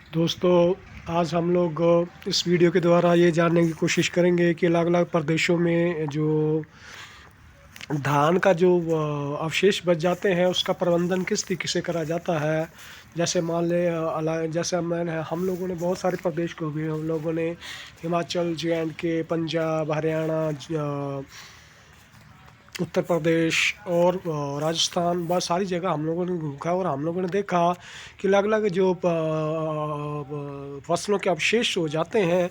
दोस्तों, आज हम लोग इस वीडियो के द्वारा ये जानने की कोशिश करेंगे कि अलग-अलग प्रदेशों में जो धान का जो अवशेष बच जाते हैं, उसका प्रबंधन किस तरीके से करा जाता है। जैसे मान लें जैसे मैंने हम लोगों ने बहुत सारे प्रदेश को भी हम लोगों ने हिमाचल, जे-एंड-के, पंजाब, हरियाणा, उत्तर प्रदेश और राजस्थान, बहुत सारी जगह हम लोगों ने घूमा और हम लोगों ने देखा कि अलग-अलग जो फसलों के अवशेष हो जाते हैं,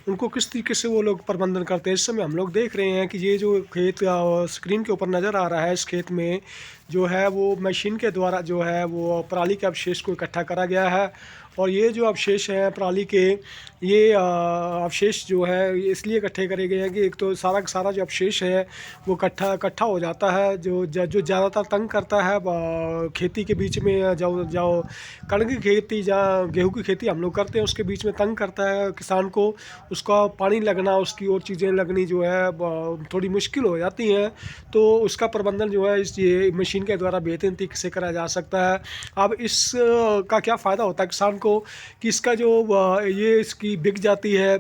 उनको किस तरीके से वो लोग प्रबंधन करते हैं। इस समय हम लोग देख रहे हैं कि ये जो खेत स्क्रीन के ऊपर नज़र आ रहा है, इस खेत में जो है वो मशीन के द्वारा जो है वो पराली के अवशेष को इकट्ठा करा गया है। और ये जो अवशेष हैं पराली के, ये अवशेष जो है ये इसलिए इकट्ठे करे गए हैं कि एक तो सारा का सारा जो अवशेष है वो इकट्ठा इकट्ठा हो जाता है, जो ज़्यादातर तंग करता है खेती के बीच में। जो जो कणक की खेती जहाँ गेहूँ की खेती हम लोग करते हैं, उसके बीच में तंग करता है किसान को। उसका पानी लगना, उसकी और चीज़ें लगनी जो है थोड़ी मुश्किल हो जाती हैं। तो उसका प्रबंधन जो है इस ये मशीन के द्वारा बेहतरीन तरीके से करा जा सकता है। अब इस का क्या फ़ायदा होता है किसान को कि इसका जो ये इसकी बिक जाती है।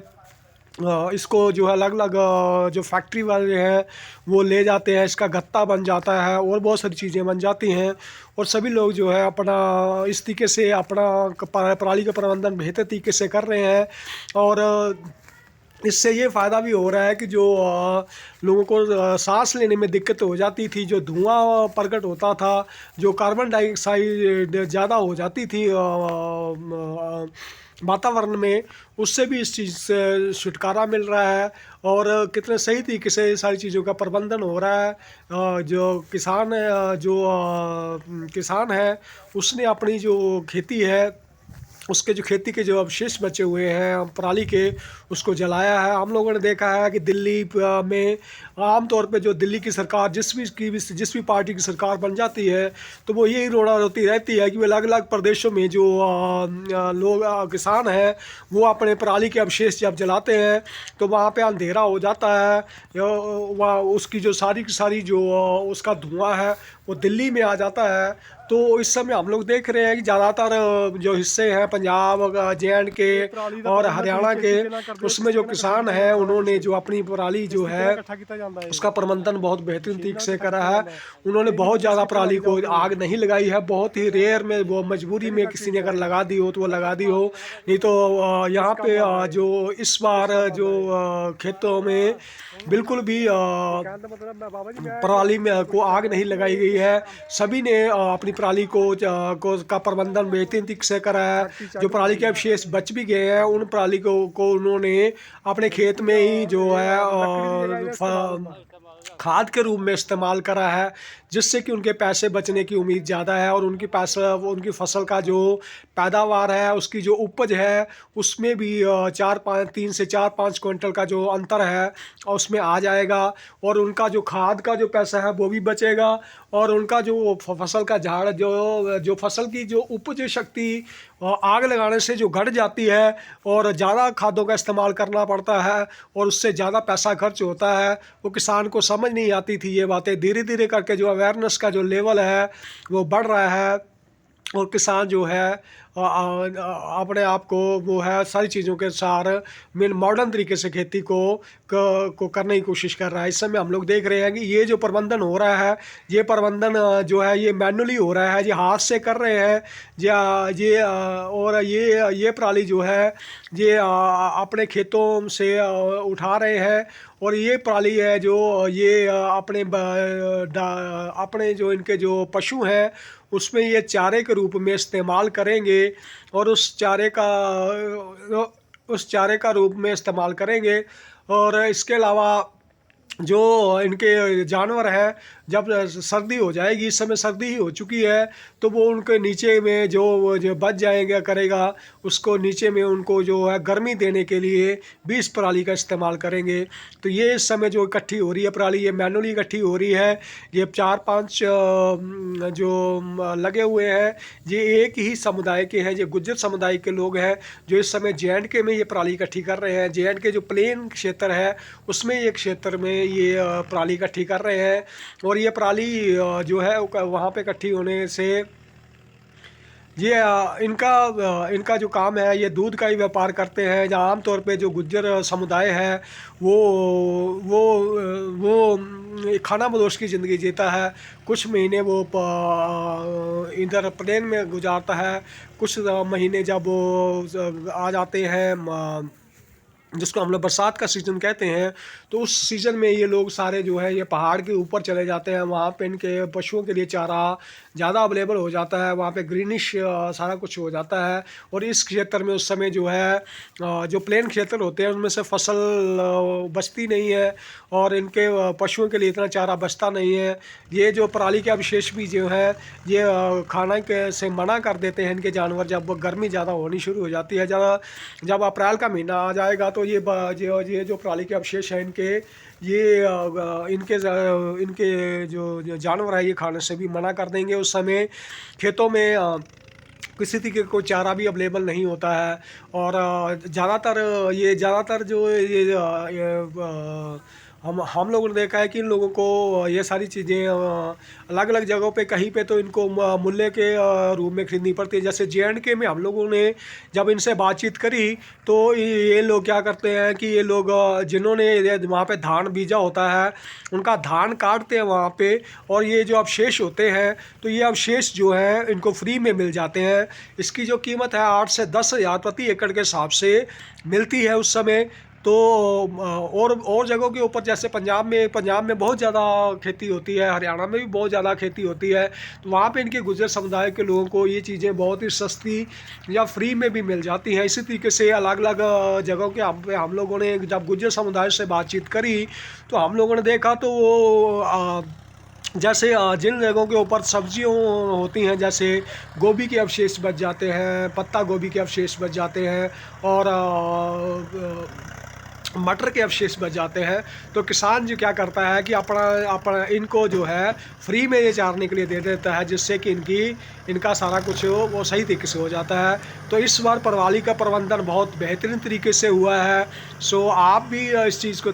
इसको जो है अलग-अलग जो फैक्ट्री वाले हैं वो ले जाते हैं, इसका गत्ता बन जाता है और बहुत सारी चीज़ें बन जाती हैं। और सभी लोग जो है अपना इस तरीके से अपना पराली का प्रबंधन बेहतर तरीके से कर रहे हैं। और इससे ये फ़ायदा भी हो रहा है कि जो लोगों को साँस लेने में दिक्कत हो जाती थी, जो धुआँ प्रकट होता था, जो कार्बन डाइऑक्साइड ज़्यादा हो जाती थी वातावरण में, उससे भी इस चीज़ से छुटकारा मिल रहा है। और कितने सही तरीके से सारी चीज़ों का प्रबंधन हो रहा है। जो किसान है किसान है, उसने अपनी जो खेती है, उसके जो खेती के जो अवशेष बचे हुए हैं पराली के, उसको जलाया है। हम लोगों ने देखा है कि दिल्ली में आम तौर पे जो दिल्ली की सरकार जिस भी पार्टी की सरकार बन जाती है, तो वो यही रोना रोती रहती है कि वो अलग-अलग प्रदेशों में जो लोग किसान हैं, वो अपने पराली के अवशेष जब जलाते हैं, तो वहाँ पे अंधेरा हो जाता है। वहाँ उसकी जो सारी की सारी जो उसका धुआँ है, वो दिल्ली में आ जाता है। तो इस समय हम लोग देख रहे हैं कि ज़्यादातर जो हिस्से हैं पंजाब, जे-एंड-के और हरियाणा के, उसमें जो किसान हैं उन्होंने जो अपनी पराली जो है उसका प्रबंधन बहुत बेहतरीन तरीके से करा है। उन्होंने बहुत ज़्यादा पराली को आग नहीं लगाई है, बहुत ही रेयर में वो मजबूरी में किसी ने अगर लगा दी हो तो वो लगा दी हो। नहीं तो यहाँ पे जो इस बार जो खेतों में बिल्कुल भी पराली में को आग नहीं लगाई गई है। सभी ने अपनी पराली को का प्रबंधन बेहतरीन तरीके से करा है। जो पराली के अवशेष बच भी गए हैं, उन पराली को उन्होंने अपने खेत में ही जो है खाद के रूप में इस्तेमाल करा है, जिससे कि उनके पैसे बचने की उम्मीद ज़्यादा है। और उनकी फसल का जो पैदावार है, उसकी जो उपज है, उसमें भी 3 से 4-5 क्विंटल का जो अंतर है उसमें आ जाएगा। और उनका जो खाद का जो पैसा है वो भी बचेगा। और उनका जो फसल का झाड़ जो फसल की जो उपज शक्ति आग लगाने से जो घट जाती है और ज़्यादा खादों का इस्तेमाल करना पड़ता है और उससे ज़्यादा पैसा खर्च होता है, वो किसान को समझ नहीं आती थी ये बातें। धीरे धीरे करके जो अवेयरनेस का जो लेवल है वो बढ़ रहा है। और किसान जो है अपने आप को वो है सारी चीज़ों के सार में मॉडर्न तरीके से खेती को करने की कोशिश कर रहा है। इस समय हम लोग देख रहे हैं कि ये जो प्रबंधन हो रहा है, ये प्रबंधन जो है ये मैनुअली हो रहा है, ये हाथ से कर रहे हैं। और ये पराली जो है ये अपने खेतों से उठा रहे हैं। और ये पराली है जो ये अपने जो इनके जो पशु हैं उसमें ये चारे के रूप में इस्तेमाल करेंगे। और उस चारे का रूप में इस्तेमाल करेंगे। और इसके अलावा जो इनके जानवर हैं, जब सर्दी हो जाएगी, इस समय सर्दी ही हो चुकी है, तो वो उनके नीचे में जो बच जाएगा करेगा, उसको नीचे में उनको जो है गर्मी देने के लिए भी इस पराली का इस्तेमाल करेंगे। तो ये इस समय जो इकट्ठी हो रही है पराली, ये मैनुअली इकट्ठी हो रही है। ये 4-5 जो लगे हुए हैं, ये एक ही समुदाय के हैं, ये गुज्जर समुदाय के लोग हैं जो इस समय जे-एंड-के में ये पराली इकट्ठी कर रहे हैं। जे-एंड-के जो प्लेन क्षेत्र है उसमें एक क्षेत्र में ये पराली इकट्ठी कर रहे हैं। और ये पराली जो है वहाँ पे इकट्ठी होने से ये इनका जो काम है ये दूध का ही व्यापार करते हैं। जहाँ आमतौर पे जो गुज्जर समुदाय है वो वो खाना बदोश की ज़िंदगी जीता है। कुछ महीने वो इधर प्लेन में गुजारता है, कुछ महीने जब वो आ जाते हैं जिसको हम लोग बरसात का सीज़न कहते हैं, तो उस सीज़न में ये लोग सारे जो है ये पहाड़ के ऊपर चले जाते हैं। वहाँ पे इनके पशुओं के लिए चारा ज़्यादा अवेलेबल हो जाता है, वहाँ पे ग्रीनिश सारा कुछ हो जाता है। और इस क्षेत्र में उस समय जो है जो प्लेन क्षेत्र होते हैं उनमें से फसल बचती नहीं है और इनके पशुओं के लिए इतना चारा बचता नहीं है। ये जो पराली के अवशेष भी जो है ये खाना के से मना कर देते हैं इनके जानवर जब गर्मी ज़्यादा होनी शुरू हो जाती है। जब अप्रैल का महीना आ जाएगा तो ये जो पराली के अवशेष हैं इनके इनके जो जानवर है ये खाने से भी मना कर देंगे। उस समय खेतों में किसी तरीके का कोई चारा भी अवेलेबल नहीं होता है। और ज़्यादातर जो हम लोगों ने देखा है कि इन लोगों को ये सारी चीज़ें अलग अलग जगहों पे कहीं पे तो इनको मूल्य के रूप में खरीदनी पड़ती है। जैसे JNK में हम लोगों ने जब इनसे बातचीत करी तो ये लोग क्या करते हैं कि ये लोग जिन्होंने वहाँ पे धान बीजा होता है उनका धान काटते हैं वहाँ पे, और ये जो अवशेष होते हैं तो ये अवशेष जो है इनको फ्री में मिल जाते हैं। इसकी जो कीमत है 8 से 10 हज़ार प्रति एकड़ के हिसाब से मिलती है उस समय। तो और जगहों के ऊपर जैसे पंजाब में बहुत ज़्यादा खेती होती है, हरियाणा में भी बहुत ज़्यादा खेती होती है, तो वहाँ पे इनके गुज्जर समुदाय के लोगों को ये चीज़ें बहुत ही सस्ती या फ्री में भी मिल जाती हैं। इसी तरीके से अलग अलग जगहों के हम लोगों ने जब गुज्जर समुदाय से बातचीत करी तो हम लोगों ने देखा तो वो जैसे जिन जगहों के ऊपर सब्जियों होती हैं जैसे गोभी के अवशेष बच जाते हैं, पत्ता गोभी के अवशेष बच जाते हैं और मटर के अवशेष बच जाते हैं, तो किसान जो क्या करता है कि अपना इनको जो है फ्री में ये चारने के लिए दे देता है, जिससे कि इनका सारा कुछ वो सही तरीके से हो जाता है। तो इस बार पराली का प्रबंधन बहुत बेहतरीन तरीके से हुआ है। सो आप भी इस चीज़ को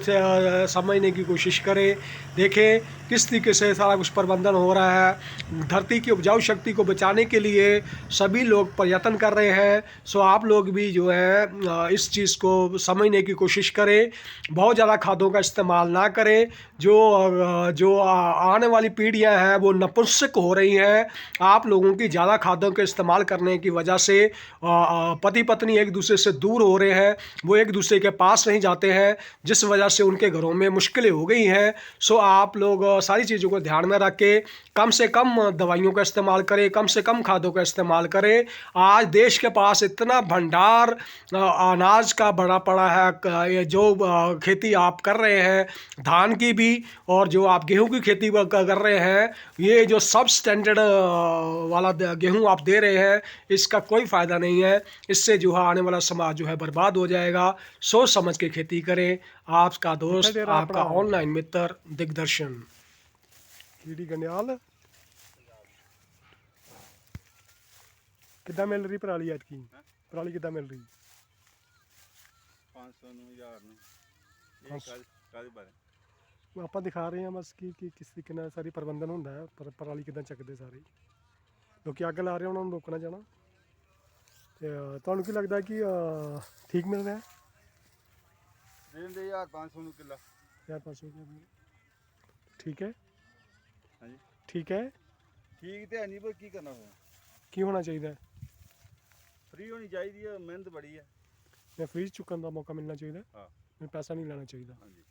समझने की कोशिश करें, देखें किस तरीके से सारा कुछ प्रबंधन हो रहा है। धरती की उपजाऊ शक्ति को बचाने के लिए सभी लोग प्रयत्न कर रहे हैं। सो आप लोग भी जो है इस चीज़ को समझने की कोशिश करें, बहुत ज़्यादा खादों का इस्तेमाल ना करें। जो आने वाली पीढ़ियां हैं वो नपुंसक हो रही हैं आप लोगों की ज़्यादा खादों के इस्तेमाल करने की वजह से। पति पत्नी एक दूसरे से दूर हो रहे हैं, वो एक दूसरे के पास नहीं जाते हैं, जिस वजह से उनके घरों में मुश्किलें हो गई हैं। सो आप लोग सारी चीज़ों को ध्यान में रख के कम से कम दवाइयों का इस्तेमाल करें, कम से कम खादों का इस्तेमाल करें। आज देश के पास इतना भंडार अनाज का बड़ा पड़ा है। ये जो खेती आप कर रहे हैं धान की भी और जो आप गेहूं की खेती कर रहे हैं, ये जो सब स्टैंडर्ड वाला गेहूं आप दे रहे हैं इसका कोई फ़ायदा नहीं है। इससे जो है आने वाला समाज जो है बर्बाद हो जाएगा। सोच समझ के खेती करें। आपका दोस्त आपका ऑनलाइन मित्र दिग्दर्शन कीड़ी गनियाल। कितना मिल रही पराली ऐतकी? पराली कितना मिल रही? 500 ਨੂੰ 1000 ਨੂੰ ਇਹ ਕਾਹਦੇ ਬਾਰੇ ਆਪਾਂ ਦਿਖਾ ਰਹੇ ਹਾਂ ਬਸ ਕਿ ਕਿਸ ਤਰੀਕੇ ਨਾਲ ਸਾਰੀ ਪ੍ਰਬੰਧਨ ਹੁੰਦਾ ਹੈ, ਪਰਾਲੀ ਕਿੱਦਾਂ ਚੱਕਦੇ ਸਾਰੇ ਲੋਕੀ ਅੱਗ ਲਾ ਰਹੇ ਉਹਨਾਂ ਨੂੰ ਰੋਕਣਾ ਚਾਹਣਾ। ਤੇ ਤੁਹਾਨੂੰ ਕੀ ਲੱਗਦਾ ਕਿ ਠੀਕ ਮਿਲ ਰਿਹਾ? ਦਿੰਦੇ 1500 ਨੂੰ ਕਿੱਲਾ। 1500 ਠੀਕ ਹੈ? ਹਾਂਜੀ ਠੀਕ ਹੈ। ਠੀਕ ਤੇ ਹੈ ਨਹੀਂ, ਪਰ ਕੀ ਕਰਨਾ ਫਿਰ? ਕੀ ਹੋਣਾ ਚਾਹੀਦਾ? फ्री होनी चाहिए, मेहनत बड़ी है। ਜਾਂ ਫ੍ਰੀ ਚੁੱਕਣ ਦਾ ਮੌਕਾ ਮਿਲਣਾ ਚਾਹੀਦਾ, हाँ ਪੈਸਾ ਨਹੀਂ ਲੈਣਾ ਚਾਹੀਦਾ। हाँ जी।